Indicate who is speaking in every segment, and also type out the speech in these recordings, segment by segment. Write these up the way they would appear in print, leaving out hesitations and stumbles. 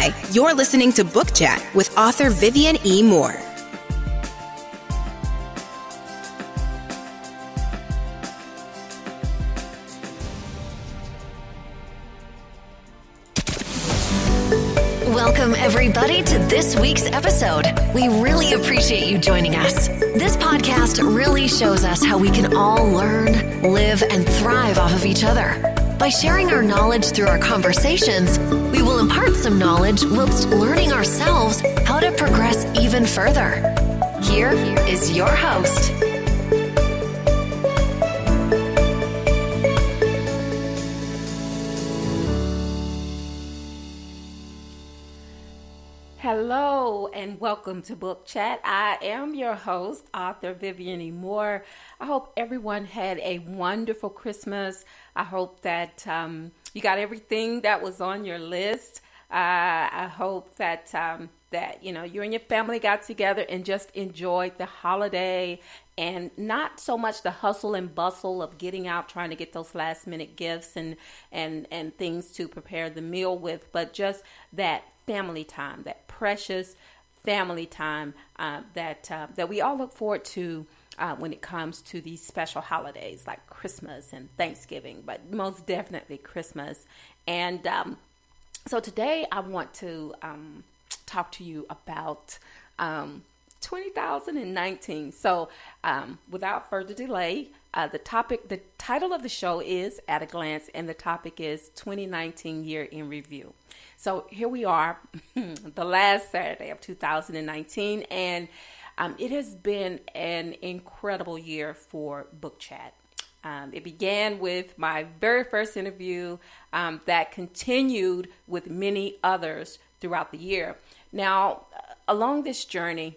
Speaker 1: Hi, you're listening to Book Chat with author Vivian E. Moore.
Speaker 2: Welcome, everybody, to this week's episode. We really appreciate you joining us. This podcast really shows us how we can all learn, live, and thrive off of each other. By sharing our knowledge through our conversations, we will impart some knowledge whilst learning ourselves how to progress even further. Here is your host.
Speaker 3: Hello and welcome to Book Chat. I am your host, author Vivian E. Moore. I hope everyone had a wonderful Christmas. I hope that you got everything that was on your list. I hope that you and your family got together and just enjoyed the holiday, and not so much the hustle and bustle of getting out trying to get those last minute gifts and things to prepare the meal with, but just that family time, that precious family time that we all look forward to when it comes to these special holidays like Christmas and Thanksgiving, but most definitely Christmas. And so today I want to talk to you about 2019. So without further delay, the title of the show is At a Glance, and the topic is 2019 Year in Review. So here we are, the last Saturday of 2019, and it has been an incredible year for Book Chat. It began with my very first interview that continued with many others throughout the year. Now, along this journey,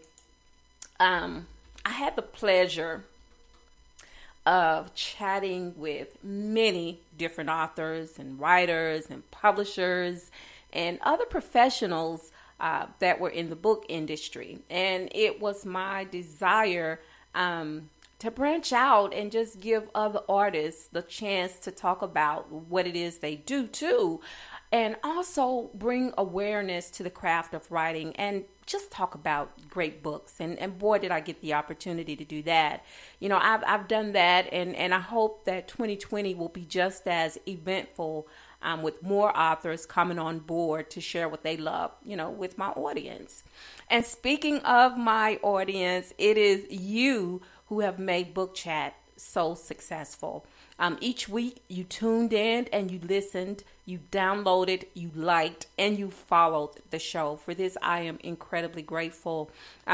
Speaker 3: I had the pleasure of chatting with many different authors and writers and publishers and other professionals that were in the book industry. And it was my desire to branch out and just give other artists the chance to talk about what it is they do too, and also bring awareness to the craft of writing and just talk about great books. And boy, did I get the opportunity to do that. You know, I've done that, and I hope that 2020 will be just as eventful with more authors coming on board to share what they love, with my audience. And speaking of my audience, it is you who have made Book Chat so successful. Each week you tuned in and you listened, you downloaded, you liked, and you followed the show. For this, I am incredibly grateful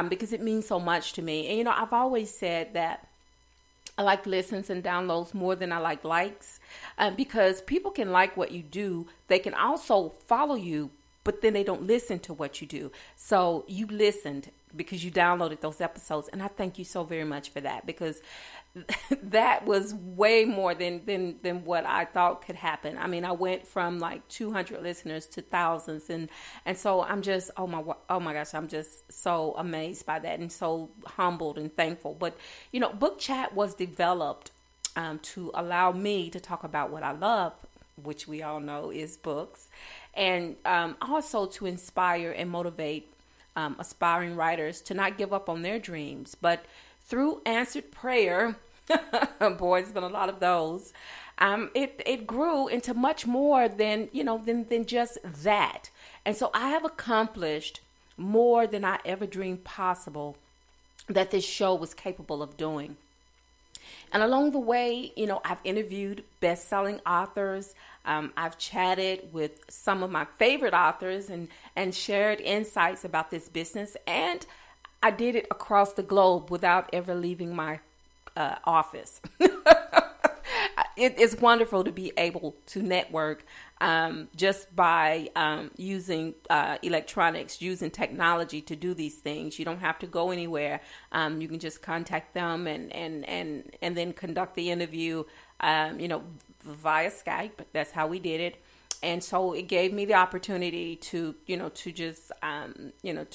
Speaker 3: because it means so much to me. And, I've always said that I like listens and downloads more than I like likes because people can like what you do. They can also follow you, but then they don't listen to what you do. So you listened because you downloaded those episodes. And I thank you so very much for that, because that was way more than what I thought could happen. I mean, I went from like 200 listeners to thousands. And so I'm just, oh my gosh, I'm just so amazed by that and so humbled and thankful. But, Book Chat was developed to allow me to talk about what I love, which we all know is books, and also to inspire and motivate aspiring writers to not give up on their dreams. But through answered prayer, boy, there's been a lot of those. It grew into much more than just that. And so I have accomplished more than I ever dreamed possible that this show was capable of doing. And along the way, I've interviewed best-selling authors. I've chatted with some of my favorite authors and shared insights about this business. And I did it across the globe without ever leaving my office. It's wonderful to be able to network just by using electronics, using technology to do these things. You don't have to go anywhere. You can just contact them and then conduct the interview, via Skype. That's how we did it. And so it gave me the opportunity to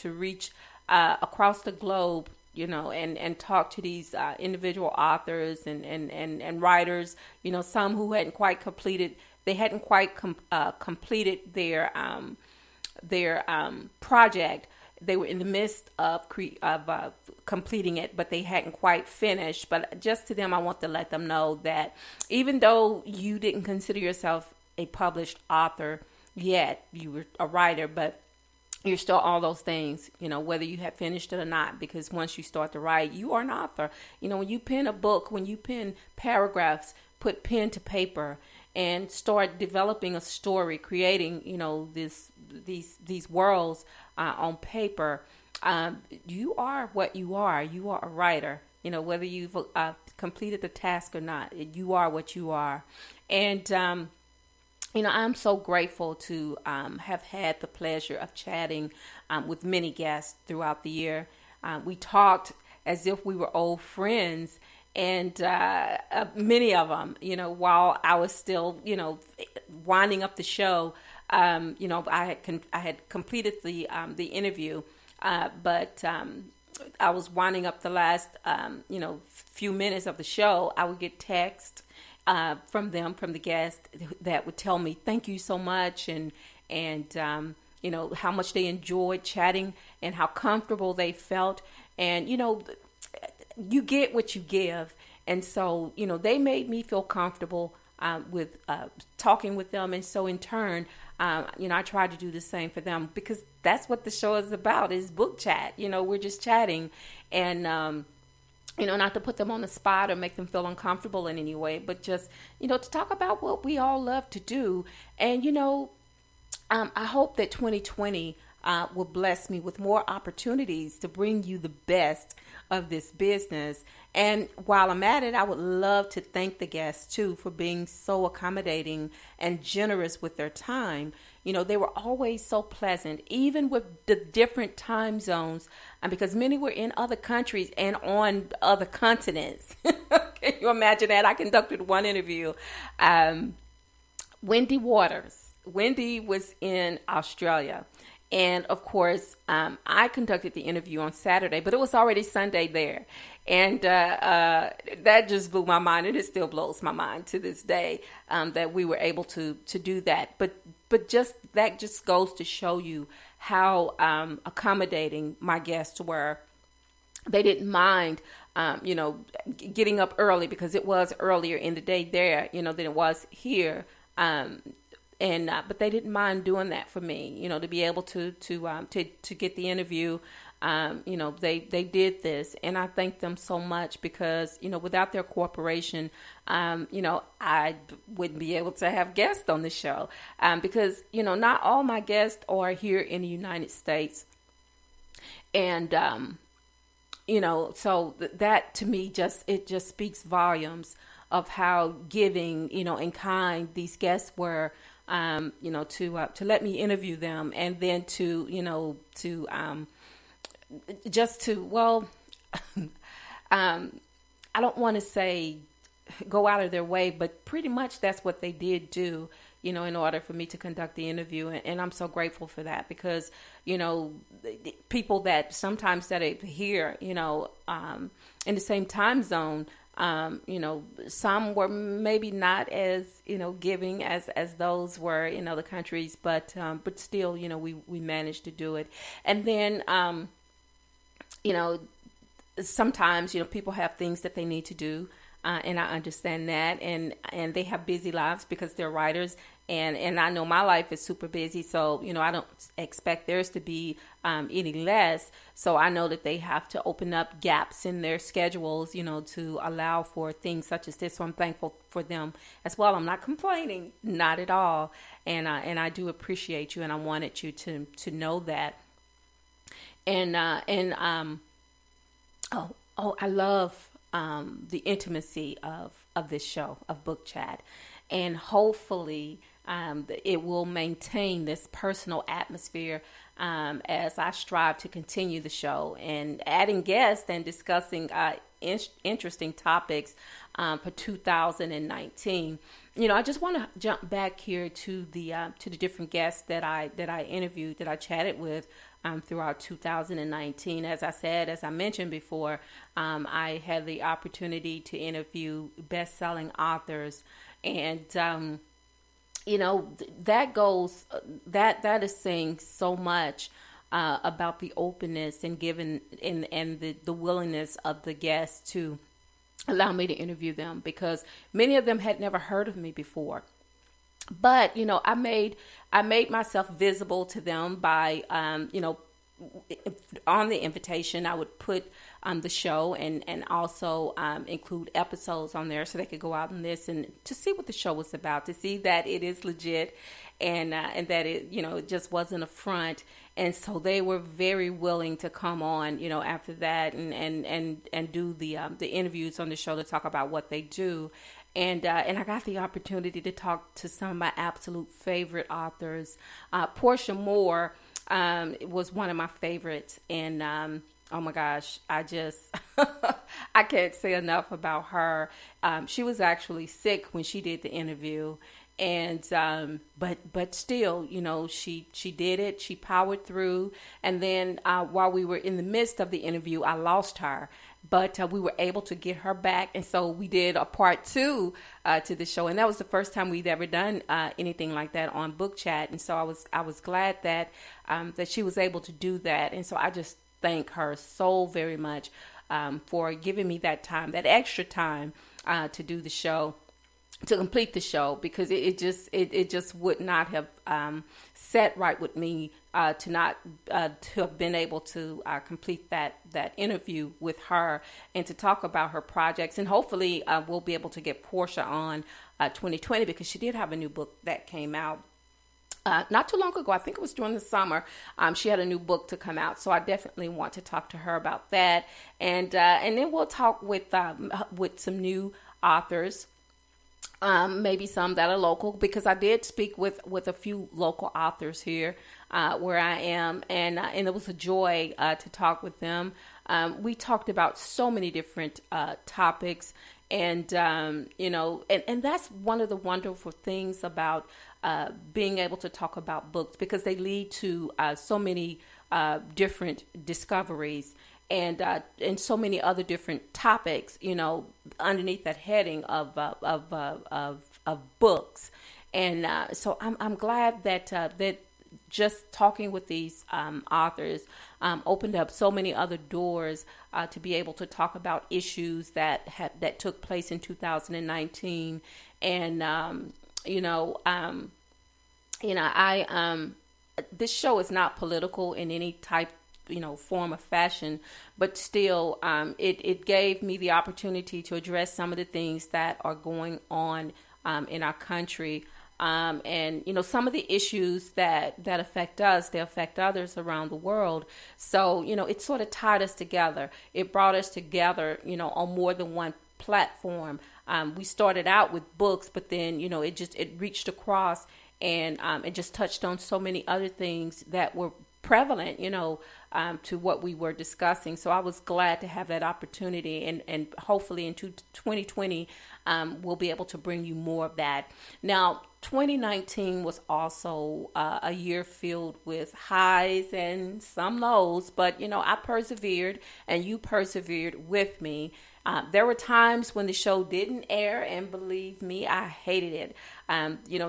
Speaker 3: reach across the globe, and talk to these individual authors and writers, some who hadn't quite completed their project. They were in the midst of completing it, but they hadn't quite finished. But just to them, I want to let them know that even though you didn't consider yourself a published author yet, you were a writer, but you're still all those things, whether you have finished it or not, because once you start to write, you are an author. When you pen a book, when you pen paragraphs, put pen to paper and start developing a story, creating, these worlds on paper, you are what you are. You are a writer, whether you've completed the task or not, you are what you are. And, I'm so grateful to have had the pleasure of chatting with many guests throughout the year. We talked as if we were old friends, and many of them, while I was still, winding up the show, I had completed the interview, but I was winding up the last, few minutes of the show. I would get text from the guests that would tell me thank you so much, and how much they enjoyed chatting and how comfortable they felt. And you get what you give, and so they made me feel comfortable with talking with them, and so in turn, I tried to do the same for them, because that's what the show is about, is book chat. We're just chatting, and not to put them on the spot or make them feel uncomfortable in any way, but just, to talk about what we all love to do. And, I hope that 2020 will bless me with more opportunities to bring you the best of this business. And while I'm at it, I would love to thank the guests, too, for being so accommodating and generous with their time. They were always so pleasant, even with the different time zones, because many were in other countries and on other continents. Can you imagine that? I conducted one interview. Wendy Waters. Wendy was in Australia. And of course, I conducted the interview on Saturday, but it was already Sunday there. And that just blew my mind, and it still blows my mind to this day, that we were able to do that. But that just goes to show you how accommodating my guests were. They didn't mind, getting up early, because it was earlier in the day there, than it was here. But they didn't mind doing that for me, to be able to get the interview. They did this, and I thank them so much, because, without their cooperation, I wouldn't be able to have guests on the show, because, not all my guests are here in the United States. And, so that to me it just speaks volumes of how giving, and kind these guests were, to let me interview them, and then I don't want to say go out of their way, but pretty much that's what they did do, in order for me to conduct the interview. And I'm so grateful for that, because, people that sometimes that are here, in the same time zone, some were maybe not as, giving as those were in other countries, but still, we managed to do it. And then, sometimes, people have things that they need to do. And I understand that, and they have busy lives because they're writers, and I know my life is super busy, so I don't expect theirs to be any less. So I know that they have to open up gaps in their schedules, to allow for things such as this. So I'm thankful for them as well. I'm not complaining, not at all, and I do appreciate you, and I wanted you to know that. I love the intimacy of this show, of Book Chat, and hopefully it will maintain this personal atmosphere as I strive to continue the show and adding guests and discussing interesting topics for 2019. I just want to jump back here to the different guests that I interviewed, that I chatted with throughout 2019. As I mentioned before, I had the opportunity to interview best-selling authors, and that goes, that is saying so much about the openness and giving and the willingness of the guests to allow me to interview them, because many of them had never heard of me before. But, I made myself visible to them by, on the invitation, I would put the show and also include episodes on there so they could go out and listen to see what the show was about, to see that it is legit and that it, it just wasn't a front. And so they were very willing to come on, after that and do the interviews on the show to talk about what they do. And I got the opportunity to talk to some of my absolute favorite authors. Portia Moore was one of my favorites. And oh my gosh, I can't say enough about her. She was actually sick when she did the interview. And but still, she did it. She powered through. And then while we were in the midst of the interview, I lost her. But we were able to get her back, and so we did a part 2 to the show, and that was the first time we'd ever done anything like that on Book Chat. And so I was glad that that she was able to do that, and so I just thank her so very much for giving me that time, that extra time to do the show, to complete the show, because it just would not have set right with me to not to have been able to complete that interview with her and to talk about her projects. And hopefully we'll be able to get Portia on 2020, because she did have a new book that came out not too long ago. I think it was during the summer. She had a new book to come out, so I definitely want to talk to her about that. And then we'll talk with some new authors. Maybe some that are local, because I did speak with a few local authors here where I am, and it was a joy to talk with them. We talked about so many different topics, and and that's one of the wonderful things about being able to talk about books, because they lead to so many different discoveries. And so many other different topics, underneath that heading of books, and so I'm glad that that just talking with these authors opened up so many other doors to be able to talk about issues that took place in 2019, and this show is not political in any type form of fashion, but still it gave me the opportunity to address some of the things that are going on in our country, and some of the issues that affect us, they affect others around the world. So it sort of tied us together. It brought us together on more than one platform. We started out with books, but then it reached across, and it just touched on so many other things that were prevalent, to what we were discussing. So I was glad to have that opportunity, and hopefully in 2020, we'll be able to bring you more of that. Now, 2019 was also a year filled with highs and some lows, but I persevered, and you persevered with me. There were times when the show didn't air, and believe me, I hated it.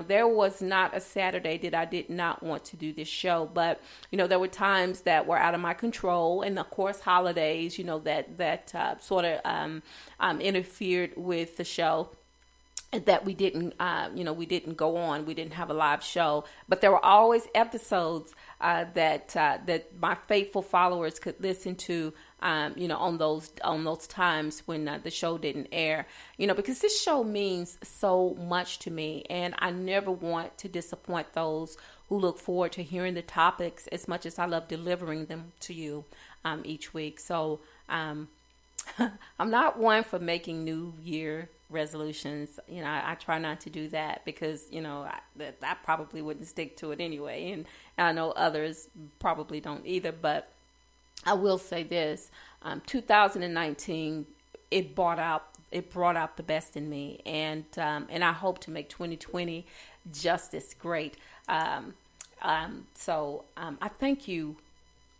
Speaker 3: There was not a Saturday that I did not want to do this show, but there were times that were out of my control, and of course holidays, that sort of interfered with the show, that we didn't go on. We didn't have a live show, but there were always episodes that my faithful followers could listen to, on those times when the show didn't air, because this show means so much to me, and I never want to disappoint those who look forward to hearing the topics as much as I love delivering them to you each week. So I'm not one for making New Year resolutions. I try not to do that, because I probably wouldn't stick to it anyway, and I know others probably don't either. But I will say this: 2019, it brought out the best in me, and I hope to make 2020 just as great. So I thank you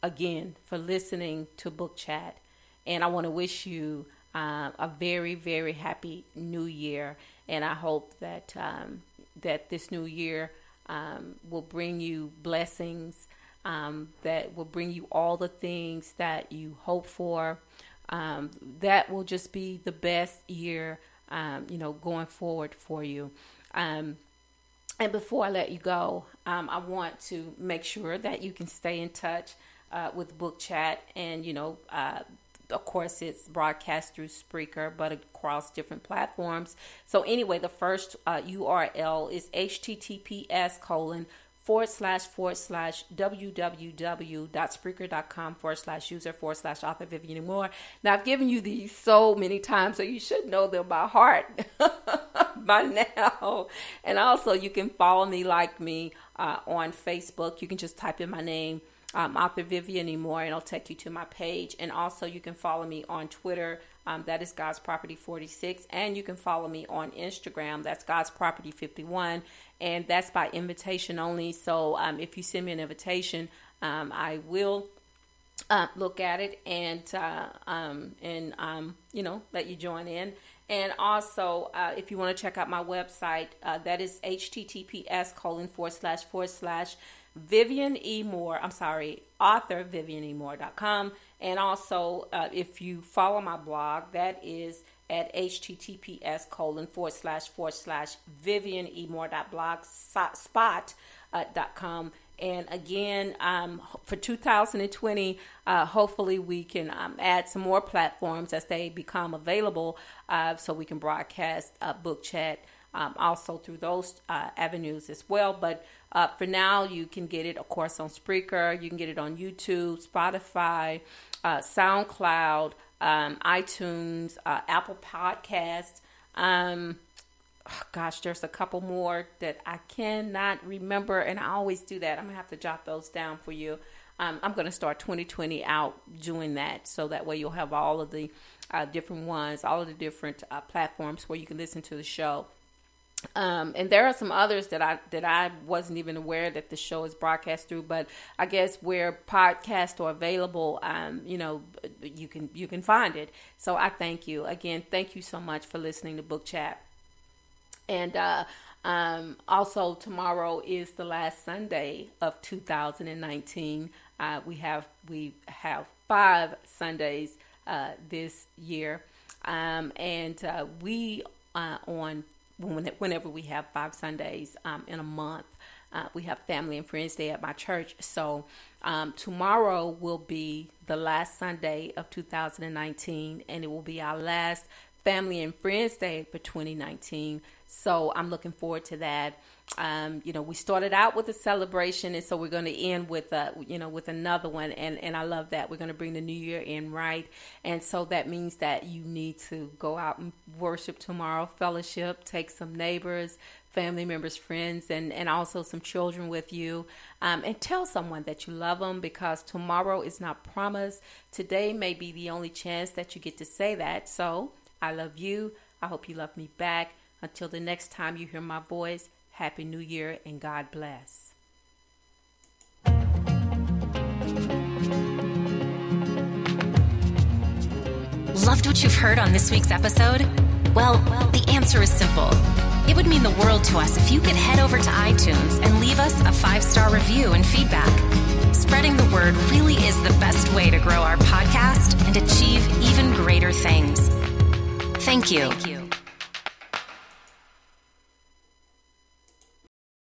Speaker 3: again for listening to Book Chat, and I want to wish you a very, very happy New Year, and I hope that that this new year will bring you blessings, that will bring you all the things that you hope for. That will just be the best year, going forward for you. And before I let you go, I want to make sure that you can stay in touch with Book Chat. And, of course, it's broadcast through Spreaker, but across different platforms. So anyway, the first URL is https://www.spreaker.com/user/author Vivian Moore. Now, I've given you these so many times, so you should know them by heart by now. And also, you can follow me, like me, on Facebook. You can just type in my name, author Vivian E. Moore, and it'll take you to my page. And also, you can follow me on Twitter. That is God's Property 46. And you can follow me on Instagram. That's God's Property 51. And that's by invitation only. So if you send me an invitation, I will look at it and let you join in. And also, if you want to check out my website, that is https://authorvivianemore.com. And also, if you follow my blog, that is at https://vivianemore.blogspot.com. And again, for 2020, hopefully we can add some more platforms as they become available, so we can broadcast Book Chat also through those avenues as well. But for now, you can get it, of course, on Spreaker. You can get it on YouTube, Spotify, SoundCloud, iTunes, Apple Podcasts. There's a couple more that I cannot remember, and I always do that. I'm going to have to jot those down for you. I'm going to start 2020 out doing that, so that way you'll have all of the different ones, all of the different platforms where you can listen to the show. And there are some others that I wasn't even aware that the show is broadcast through, but I guess where podcasts are available, you can find it. So I thank you again. Thank you so much for listening to Book Chat. And also tomorrow is the last Sunday of 2019. We have 5 Sundays this year, and we whenever we have 5 Sundays in a month, we have Family and Friends Day at my church. So tomorrow will be the last Sunday of 2019, and it will be our last Family and Friends Day for 2019. So I'm looking forward to that. We started out with a celebration, and so we're going to end with another one. And I love that. We're going to bring the new year in right. And so that means that you need to go out and worship tomorrow, fellowship, take some neighbors, family members, friends, and also some children with you. And tell someone that you love them, because tomorrow is not promised. Today may be the only chance that you get to say that. So I love you. I hope you love me back. Until the next time you hear my voice, Happy New Year and God bless.
Speaker 2: Loved what you've heard on this week's episode? Well, the answer is simple. It would mean the world to us if you could head over to iTunes and leave us a 5-star review and feedback. Spreading the word really is the best way to grow our podcast and achieve even greater things. Thank you.